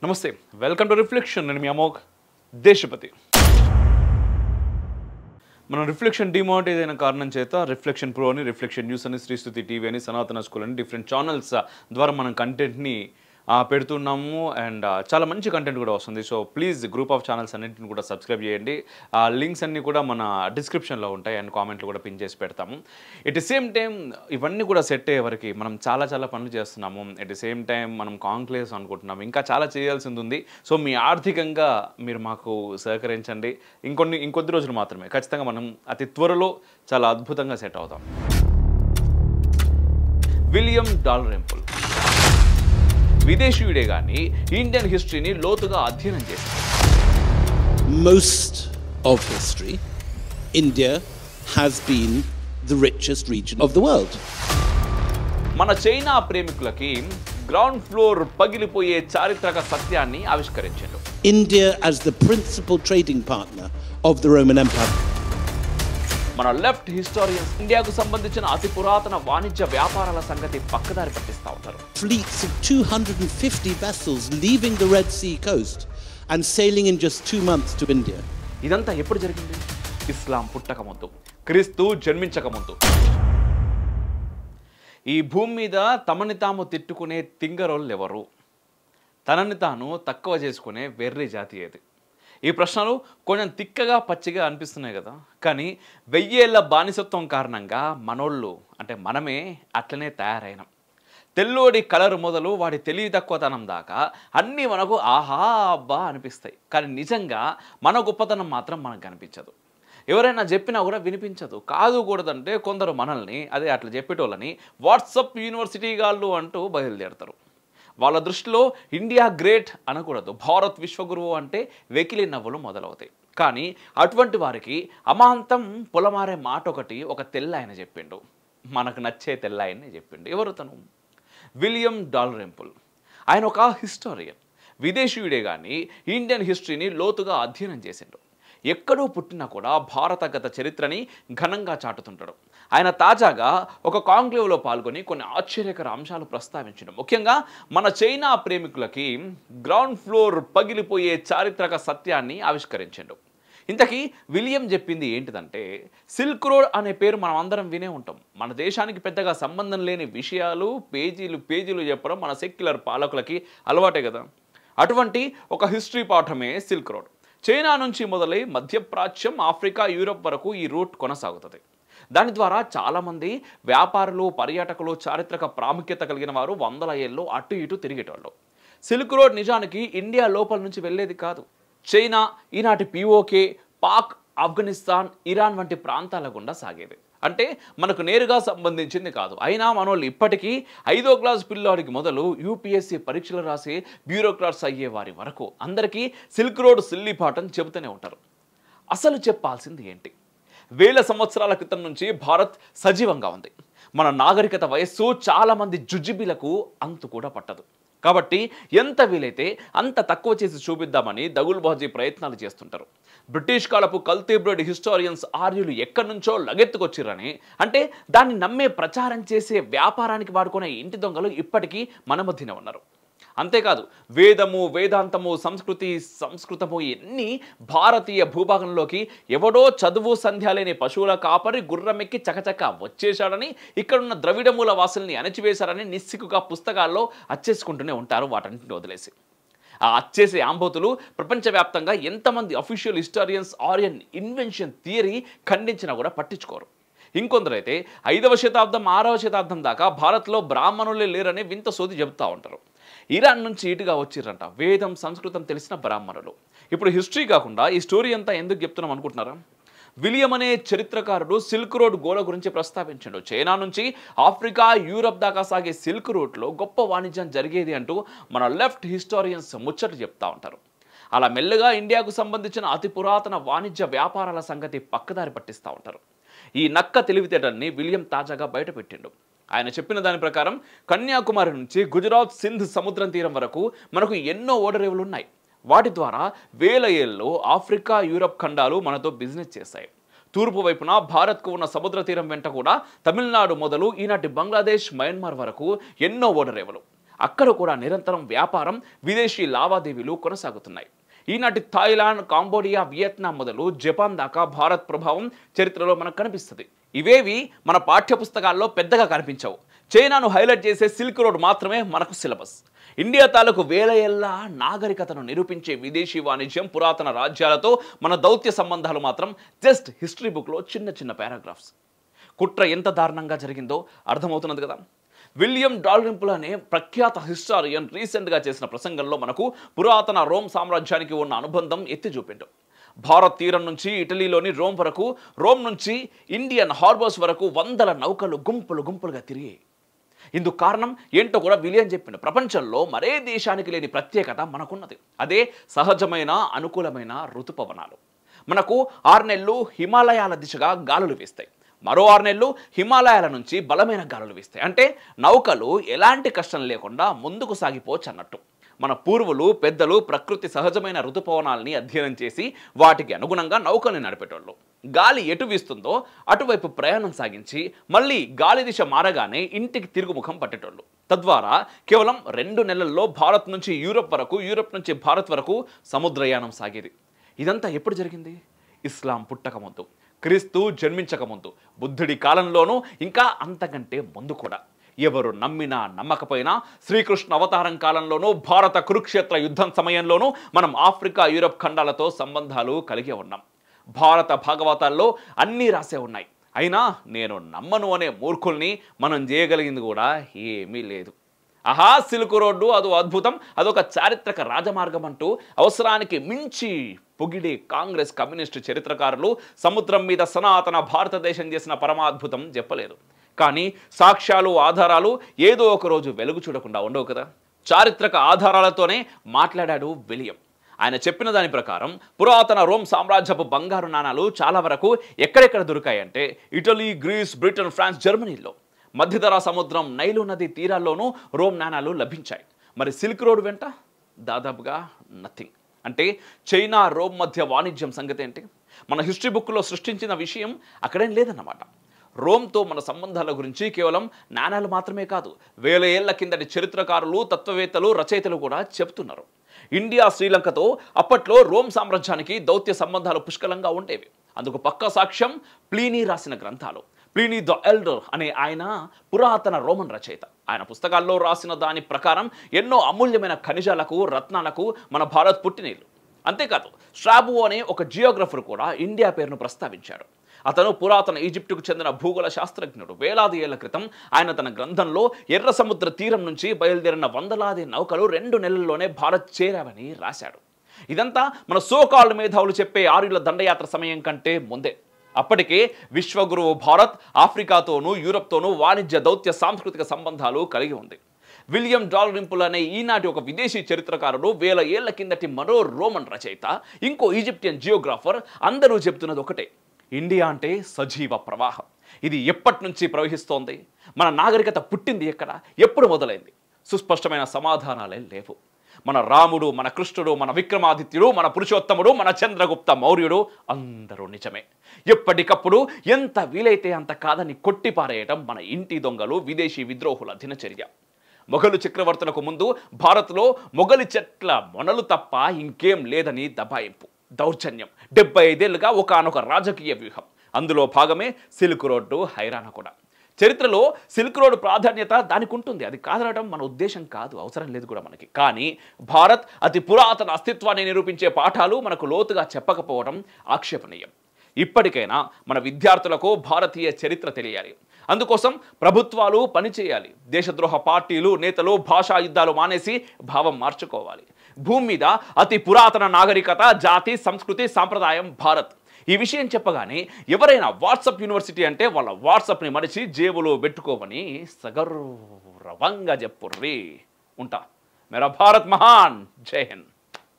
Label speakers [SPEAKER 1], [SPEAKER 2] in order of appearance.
[SPEAKER 1] నమస్తే welcome to reflection నేను మీ అమోఘ్ దేశపతి మనం రిఫ్లెక్షన్ డిమానిటైజ్ అయిన కారణం చేత రిఫ్లెక్షన్ ప్రో అని రిఫ్లెక్షన్ న్యూస్ అని శ్రీస్తుతి టీవీ అని సనాతన స్కూల్ అని డిఫరెంట్ ఛానల్స్ ద్వారా మనం కంటెంట్ని పెడుతున్నాము అండ్ చాలా మంచి కంటెంట్ కూడా వస్తుంది. So please group of channels అన్నింటిని కూడా సబ్స్క్రైబ్ చేయండి. లింక్స్ అన్నీ కూడా మన డిస్క్రిప్షన్లో ఉంటాయి అండ్ కామెంట్లు కూడా పిన్ చేసి పెడతాము. ఎట్ ది సేమ్ టైం ఇవన్నీ కూడా సెట్ అయ్యే వరకు మనం చాలా పనులు చేస్తున్నాము. ఎట్ ది సేమ్ టైం మనం కాంక్లేవ్స్ అనుకుంటున్నాము, ఇంకా చాలా చేయాల్సింది ఉంది. సో మీ ఆర్థికంగా మీరు మాకు సహకరించండి. ఇంకొద్ది రోజులు మాత్రమే ఖచ్చితంగా మనం అతి త్వరలో చాలా అద్భుతంగా సెట్ అవుతాం. విలియం డాల్రెంపుల్ విదేశీయుడే గాని ఇండియన్ హిస్టరీని లోతుగా అధ్యయనం చేశారు.
[SPEAKER 2] Most of history, India has been the richest region of the world.
[SPEAKER 1] మన చైనా ప్రేమికులకి గ్రౌండ్ ఫ్లోర్ పగిలిపోయే చారిత్రక సత్యాన్ని ఆవిష్కరించారు.
[SPEAKER 2] India as the principal trading partner of the Roman Empire.
[SPEAKER 1] మన లెఫ్ట్ హిస్టోరియన్స్ ఇండియాకు సంబంధించిన అతి పురాతన వాణిజ్య వ్యాపారాల సంగతి పక్కదారి పట్టిస్తూ ఉంటారు.
[SPEAKER 2] Fleets of 250 vessels leaving the Red Sea coast and sailing in just 2 months to India.
[SPEAKER 1] ఇదంతా ఎప్పుడు జరిగింది? ఇస్లాం పుట్టక ముందు, క్రీస్తు జన్మించక ముందు. ఈ భూమి మీద తమని తాము తిట్టుకునే తింగరోళ్ళు ఎవరు? తనని తాను తక్కువ చేసుకునే వెర్రి జాతి ఏది? ఈ ప్రశ్నలు కొంచెం తిక్కగా పచ్చిగా అనిపిస్తున్నాయి కదా, కానీ 1000 ఏళ్ల బానిసత్వం కారణంగా మనోళ్ళు అంటే మనమే అట్లనే తయారైనాం. తెల్లోడి కలర్ మొదలు వాడి తెలివి తక్కువతనం దాకా అన్నీ మనకు ఆహా అబ్బా అనిపిస్తాయి, కానీ నిజంగా మన గొప్పతనం మాత్రం మనకు కనిపించదు. ఎవరైనా చెప్పినా కూడా వినిపించదు. కాదు కూడదంటే కొందరు మనల్ని అదే అట్లా చెప్పేటోళ్ళని వాట్సప్ యూనివర్సిటీ గాళ్ళు అంటూ బయలుదేరతారు. వాళ్ళ దృష్టిలో ఇండియా గ్రేట్ అనకూడదు, భారత్ విశ్వగురువు అంటే వెకిలి నవ్వులు మొదలవుతాయి. కానీ అటువంటి వారికి అమాంతం పొలమారే మాట ఒక తెల్ల ఆయన చెప్పిండు, మనకు నచ్చే తెల్ల ఆయన్ని చెప్పిండు. ఎవరు తను? విలియం డాల్రెంపుల్. ఆయన ఒక హిస్టోరియన్, విదేశీయుడే కానీ ఇండియన్ హిస్టరీని లోతుగా అధ్యయనం చేసిండు. ఎక్కడో పుట్టినా కూడా భారతగత చరిత్రని ఘనంగా చాటుతుంటాడు. ఆయన తాజాగా ఒక కాంక్లేవ్లో పాల్గొని కొన్ని ఆశ్చర్యకర అంశాలు ప్రస్తావించడం, ముఖ్యంగా మన చైనా ప్రేమికులకి గ్రౌండ్ ఫ్లోర్ పగిలిపోయే చారిత్రక సత్యాన్ని ఆవిష్కరించాడు. ఇంతకీ విలియం చెప్పింది ఏంటిదంటే, సిల్క్ రోడ్ అనే పేరు మనం అందరం వినే ఉంటాం. మన దేశానికి పెద్దగా సంబంధం లేని విషయాలు పేజీలు చెప్పడం మన సెక్యులర్ పాలకులకి అలవాటే కదా. అటువంటి ఒక హిస్టరీ పాఠమే సిల్క్ రోడ్. చైనా నుంచి మొదలై మధ్యప్రాచ్యం, ఆఫ్రికా, యూరప్ వరకు ఈ రూట్ కొనసాగుతుంది. దాని ద్వారా చాలామంది వ్యాపారులు, పర్యాటకులు, చారిత్రక ప్రాముఖ్యత కలిగిన వారు 100 ఏళ్ళు అటు ఇటు తిరిగేటోళ్ళు. సిల్క్ రోడ్ నిజానికి ఇండియా లోపల నుంచి వెళ్ళేది కాదు. చైనా, ఈనాటి POK, పాక్, ఆఫ్ఘనిస్తాన్, ఇరాన్ వంటి ప్రాంతాల గుండా సాగేది. అంటే మనకు నేరుగా సంబంధించింది కాదు. అయినా మనోళ్ళు ఇప్పటికీ 5వ క్లాస్ పిల్లాడికి మొదలు UPSC పరీక్షలు రాసే బ్యూరోక్రాట్స్ అయ్యే వారి వరకు అందరికీ సిల్క్ రోడ్ సిల్లీ పాఠం చెబుతూనే ఉంటారు. అసలు చెప్పాల్సింది ఏంటి? 1000 సంవత్సరాల క్రితం నుంచి భారత్ సజీవంగా ఉంది. మన నాగరికత వయస్సు చాలామంది జుజిబిలకు అంతు కూడా పట్టదు. కాబట్టి ఎంత వీలైతే అంత తక్కువ చేసి చూపిద్దామని దగులుబాజీ ప్రయత్నాలు చేస్తుంటారు. బ్రిటిష్ కాలపు కల్తీ బ్రెడ్ హిస్టోరియన్స్ ఆర్యులు ఎక్కడి నుంచో లగెత్తుకొచ్చిరని, అంటే దాన్ని నమ్మే ప్రచారం చేసే వ్యాపారానికి వాడుకునే ఇంటి దొంగలు ఇప్పటికీ మన మధ్యనే ఉన్నారు. అంతేకాదు వేదము, వేదాంతము, సంస్కృతము ఎన్ని భారతీయ భూభాగంలోకి ఎవడో చదువు సంధ్య లేని పశువుల కాపరి గుర్రమెక్కి చకచక వచ్చేశాడని, ఇక్కడున్న ద్రవిడ మూల వాసుల్ని అణచివేశారని నిస్సిగ్గుగా పుస్తకాల్లో అచ్చేసుకుంటూనే ఉంటారు వాటన్నింటిని వదిలేసి. ఆ అచ్చేసే ఆంబోతులు ప్రపంచవ్యాప్తంగా ఎంతమంది official historians Aryan invention theory ఖండించినా కూడా పట్టించుకోరు. ఇంకొందరైతే 5వ శతాబ్దం 6వ శతాబ్దం దాకా భారత్లో బ్రాహ్మణులే లేరని వింత సోది చెబుతూ ఉంటారు. ఇరాన్ నుంచి ఇటుగా వచ్చిర్రంట వేదం, సంస్కృతం తెలిసిన బ్రాహ్మణులు. ఇప్పుడు హిస్టరీ కాకుండా ఈ స్టోరీ అంతా ఎందుకు చెప్తున్నాం అనుకుంటున్నారా? విలియం అనే చరిత్రకారుడు సిల్క్ రోడ్ గోల గురించి ప్రస్తావించాడు. చైనా నుంచి ఆఫ్రికా, యూరప్ దాకా సాగే సిల్క్ రూట్లో గొప్ప వాణిజ్యం జరిగేది అంటూ మన లెఫ్ట్ హిస్టోరియన్స్ ముచ్చట్లు చెప్తా ఉంటారు. అలా మెల్లగా ఇండియాకు సంబంధించిన అతి పురాతన వాణిజ్య వ్యాపారాల సంగతి పక్కదారి పట్టిస్తూ ఉంటారు. ఈ నక్క తెలివితేటల్ని విలియం తాజాగా బయటపెట్టిండు. ఆయన చెప్పిన దాని ప్రకారం కన్యాకుమారి నుంచి గుజరాత్, సింధ్ సముద్రం తీరం వరకు మనకు ఎన్నో ఓడరేవులు ఉన్నాయి. వాటి ద్వారా 1000 ఏళ్ళలో ఆఫ్రికా, యూరప్ ఖండాలు మనతో బిజినెస్ చేశాయి. తూర్పు వైపున భారత్కు ఉన్న సముద్ర తీరం వెంట కూడా తమిళనాడు మొదలు ఈనాటి బంగ్లాదేశ్, మయన్మార్ వరకు ఎన్నో ఓడరేవులు. అక్కడ కూడా నిరంతరం వ్యాపారం, విదేశీ లావాదేవీలు కొనసాగుతున్నాయి. ఈనాటి థాయిలాండ్, కాంబోడియా, వియత్నాం మొదలు జపాన్ దాకా భారత్ ప్రభావం చరిత్రలో మనకు కనిపిస్తుంది. ఇవేవి మన పాఠ్యపుస్తకాల్లో పెద్దగా కనిపించవు. చైనాను హైలైట్ చేసే సిల్క్ రోడ్ మాత్రమే మనకు సిలబస్. ఇండియా తాలూకు వేల ఏళ్ల నాగరికతను నిరూపించే విదేశీ వాణిజ్యం, పురాతన రాజ్యాలతో మన దౌత్య సంబంధాలు మాత్రం జస్ట్ హిస్టరీ బుక్లో చిన్న చిన్న పారాగ్రాఫ్స్. కుట్ర ఎంత దారుణంగా జరిగిందో అర్థమవుతున్నది కదా. విలియం డాల్రింపుల్ అనే ప్రఖ్యాత హిస్టారియన్ రీసెంట్గా చేసిన ప్రసంగంలో మనకు పురాతన రోమ్ సామ్రాజ్యానికి ఉన్న అనుబంధం ఎత్తి చూపిండు. భారత్ తీరం నుంచి ఇటలీలోని రోమ్ వరకు, రోమ్ నుంచి ఇండియన్ హార్బర్స్ వరకు వందల నౌకలు గుంపులుగా తిరిగాయి. ఇందుకు కారణం ఏంటో కూడా విలియం చెప్పిండు. ప్రపంచంలో మరే దేశానికి లేని ప్రత్యేకత మనకున్నది. అదే సహజమైన అనుకూలమైన ఋతుపవనాలు. మనకు 6 నెలలు హిమాలయాల దిశగా గాలులు వీస్తాయి, మరో 6 నెలలు హిమాలయాల నుంచి బలమైన గాలులు వీస్తాయి. అంటే నౌకలు ఎలాంటి కష్టం లేకుండా ముందుకు సాగిపోవచ్చు అన్నట్టు. మన పూర్వులు, పెద్దలు ప్రకృతి సహజమైన ఋతుపవనాలని అధ్యయనం చేసి వాటికి అనుగుణంగా నౌకల్ని నడిపేటోళ్ళు. గాలి ఎటు వీస్తుందో అటువైపు ప్రయాణం సాగించి మళ్ళీ గాలి దిశ మారగానే ఇంటికి తిరుగుముఖం పట్టేటోళ్ళు. తద్వారా కేవలం 2 నెలల్లో భారత్ నుంచి యూరప్ వరకు, యూరప్ నుంచి భారత్ వరకు సముద్రయానం సాగేది. ఇదంతా ఎప్పుడు జరిగింది? ఇస్లాం పుట్టకముందు, క్రీస్తు జన్మించకముందు, బుద్ధుడి కాలంలోనూ, ఇంకా అంతకంటే ముందు కూడా. ఎవరు నమ్మినా నమ్మకపోయినా శ్రీకృష్ణ అవతారం కాలంలోనూ, భారత కురుక్షేత్ర యుద్ధం సమయంలోనూ మనం ఆఫ్రికా, యూరప్ ఖండాలతో సంబంధాలు కలిగి ఉన్నాం. భారత భాగవతాల్లో అన్నీ రాసే ఉన్నాయి. అయినా నేను నమ్మను అనే మూర్ఖుల్ని మనం చేయగలిగింది కూడా ఏమీ లేదు. ఆహా, సిల్క్ రోడ్డు అదో అద్భుతం, అదొక చారిత్రక రాజమార్గం అంటూ అవసరానికి మించి పొగిడే కాంగ్రెస్, కమ్యూనిస్టు చరిత్రకారులు సముద్రం మీద సనాతన భారతదేశం చేసిన పరమాద్భుతం చెప్పలేదు. కానీ సాక్ష్యాలు, ఆధారాలు ఏదో ఒక రోజు వెలుగు చూడకుండా ఉండవు కదా. చారిత్రక ఆధారాలతోనే మాట్లాడాడు విలియం. ఆయన చెప్పిన దాని ప్రకారం పురాతన రోమ్ సామ్రాజ్యపు బంగారు నాణాలు చాలా వరకు ఎక్కడెక్కడ దొరికాయంటే ఇటలీ, గ్రీస్, బ్రిటన్, ఫ్రాన్స్, జర్మనీలో. మధ్యధరా సముద్రం, నైలు నది తీరాల్లోనూ రోమ్ నాణాలు లభించాయి. మరి సిల్క్ రోడ్ వెంట దాదాపుగా నథింగ్. అంటే చైనా, రోమ్ మధ్య వాణిజ్యం సంగతి ఏంటి? మన హిస్టరీ బుక్లో సృష్టించిన విషయం అక్కడేం లేదన్నమాట. రోమ్తో మన సంబంధాల గురించి కేవలం నాణాలు మాత్రమే కాదు, వేల ఏళ్ల కిందటి చరిత్రకారులు, తత్వవేత్తలు, రచయితలు కూడా చెప్తున్నారు. ఇండియా, శ్రీలంకతో అప్పట్లో రోమ్ సామ్రాజ్యానికి దౌత్య సంబంధాలు పుష్కలంగా ఉండేవి. అందుకు పక్కా సాక్ష్యం ప్లీనీ రాసిన గ్రంథాలు. ప్లీనీ ద ఎల్డర్ అనే ఆయన పురాతన రోమన్ రచయిత. ఆయన పుస్తకాల్లో రాసిన దాని ప్రకారం ఎన్నో అమూల్యమైన ఖనిజాలకు, రత్నాలకు మన భారత్ పుట్టినీళ్ళు. అంతేకాదు, స్ట్రాబో అనే ఒక జియోగ్రఫర్ కూడా ఇండియా పేరును ప్రస్తావించాడు. అతను పురాతన ఈజిప్టుకు చెందిన భూగోళ శాస్త్రజ్ఞుడు. వేలాది ఏళ్ల క్రితం ఆయన తన గ్రంథంలో ఎర్ర సముద్ర తీరం నుంచి బయలుదేరిన వందలాది నౌకలు 2 నెలల్లోనే భారత్ చేరావని రాశాడు. ఇదంతా మన సోకాల్డ్ మేధావులు చెప్పే ఆర్యుల దండయాత్ర సమయం కంటే ముందే. అప్పటికే విశ్వగురువు భారత్ ఆఫ్రికాతోనూ, యూరప్తోనూ వాణిజ్య, దౌత్య, సాంస్కృతిక సంబంధాలు కలిగి ఉంది. విలియం డాల్రింపుల్ అనే ఈనాటి ఒక విదేశీ చరిత్రకారుడు, వేల ఏళ్ల కిందటి మరో రోమన్ రచయిత, ఇంకో ఈజిప్టియన్ జియోగ్రాఫర్ అందరూ చెప్తున్నది ఒకటే: ఇండియా అంటే సజీవ ప్రవాహం. ఇది ఎప్పటి నుంచి ప్రవహిస్తోంది? మన నాగరికత పుట్టింది ఎక్కడ? ఎప్పుడు మొదలైంది? సుస్పష్టమైన సమాధానాలే లేవు. మన రాముడు, మన కృష్ణుడు, మన విక్రమాదిత్యుడు, మన పురుషోత్తముడు, మన చంద్రగుప్త మౌర్యుడు అందరూ నిజమే. ఎప్పటికప్పుడు ఎంత వీలైతే అంత కాదని కొట్టిపారేయటం మన ఇంటి దొంగలు, విదేశీ విద్రోహుల దినచర్య. మొఘలు చక్రవర్తులకు ముందు భారత్లో మొఘలి చెట్ల మొనలు తప్ప ఇంకేం లేదని దబాయింపు, దౌర్జన్యం 75 ఏళ్లుగా ఒకానొక రాజకీయ వ్యూహం. అందులో భాగమే సిల్క్ రోడ్డు హైరాణ కూడా. చరిత్రలో సిల్క్ రోడ్ ప్రాధాన్యత దానికి ఉంటుంది, అది కాదనడం మన ఉద్దేశం కాదు, అవసరం లేదు కూడా మనకి. కానీ భారత్ అతి పురాతన అస్తిత్వాన్ని నిరూపించే పాఠాలు మనకు లోతుగా చెప్పకపోవడం ఆక్షేపణీయం. ఇప్పటికైనా మన విద్యార్థులకు భారతీయ చరిత్ర తెలియాలి. అందుకోసం ప్రభుత్వాలు పనిచేయాలి. దేశద్రోహ పార్టీలు, నేతలు భాషా యుద్ధాలు మానేసి భావం మార్చుకోవాలి. భూమి మీద అతి పురాతన నాగరికత, జాతి, సంస్కృతి, సాంప్రదాయం భారత్. ఈ విషయం చెప్పగానే ఎవరైనా వాట్సాప్ యూనివర్సిటీ అంటే వాళ్ళ వాట్సాప్ని మరిచి జేబులో పెట్టుకోమని సగర్వంగా చెప్పుర్రి. ఉంటా. మేరా భారత్ మహాన్. జై హింద్.